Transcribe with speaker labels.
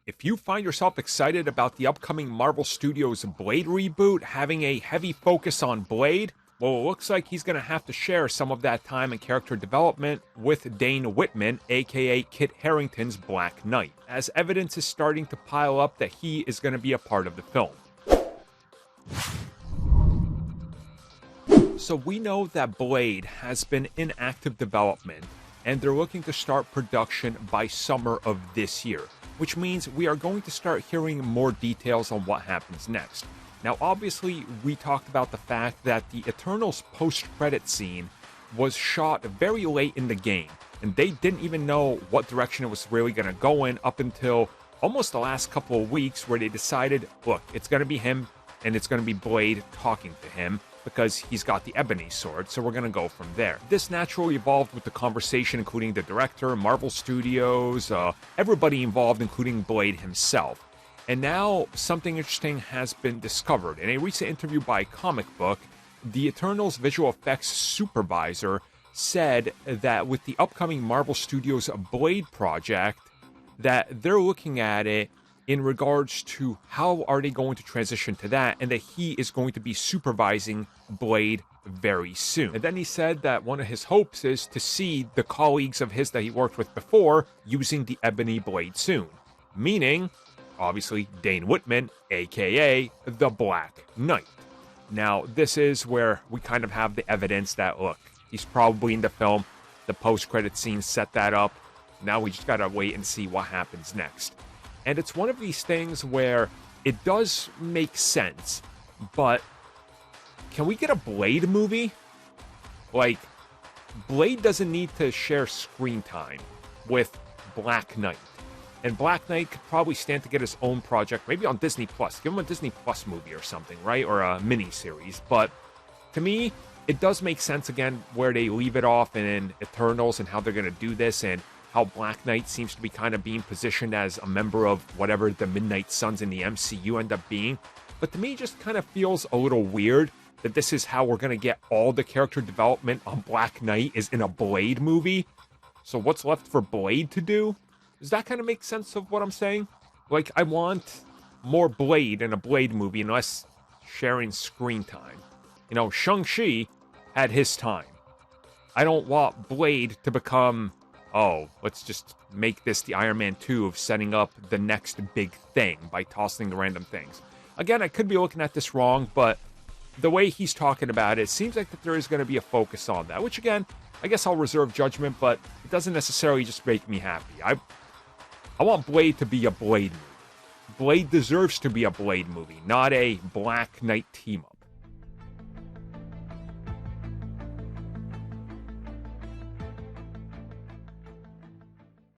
Speaker 1: If you find yourself excited about the upcoming Marvel Studios Blade reboot having a heavy focus on Blade, well, it looks like he's going to have to share some of that time and character development with Dane Whitman, aka Kit Harington's Black Knight, as evidence is starting to pile up that he is going to be a part of the film. So we know that Blade has been in active development, and they're looking to start production by summer of this year, which means we are going to start hearing more details on what happens next. Now, obviously, we talked about the fact that the Eternals post-credit scene was shot very late in the game, and they didn't even know what direction it was really going to go in up until almost the last couple of weeks, where they decided, look, it's going to be him, and it's going to be Blade talking to him, because he's got the ebony sword, so we're going to go from there. This naturally evolved with the conversation, including the director, Marvel Studios, everybody involved, including Blade himself. And now, something interesting has been discovered. In a recent interview by Comic Book, the Eternals visual effects supervisor said that with the upcoming Marvel Studios Blade project, that they're looking at it in regards to how are they going to transition to that, and that he is going to be supervising Blade very soon. And then he said that one of his hopes is to see the colleagues of his that he worked with before using the ebony blade soon. Meaning, obviously, Dane Whitman, aka the Black Knight. Now, this is where we kind of have the evidence that, look, he's probably in the film. The post-credit scene set that up. Now we just gotta wait and see what happens next. And it's one of these things where it does make sense, but can we get a Blade movie? Like, Blade doesn't need to share screen time with Black Knight. And Black Knight could probably stand to get his own project, maybe on Disney+. Give him a Disney Plus movie or something, right? Or a mini-series. But to me, it does make sense, again, where they leave it off in Eternals and how they're going to do this, and how Black Knight seems to be kind of being positioned as a member of whatever the Midnight Suns in the MCU end up being. But to me, it just kind of feels a little weird that this is how we're going to get all the character development on Black Knight is in a Blade movie. So what's left for Blade to do? Does that kind of make sense of what I'm saying? Like, I want more Blade in a Blade movie and less sharing screen time. You know, Shang-Chi had his time. I don't want Blade to become, oh, let's just make this the Iron Man 2 of setting up the next big thing by tossing the random things. Again, I could be looking at this wrong, but the way he's talking about it seems like that there is going to be a focus on that, which again, I guess I'll reserve judgment, but it doesn't necessarily just make me happy. I want Blade to be a Blade movie. Blade deserves to be a Blade movie, not a Black Knight team-up.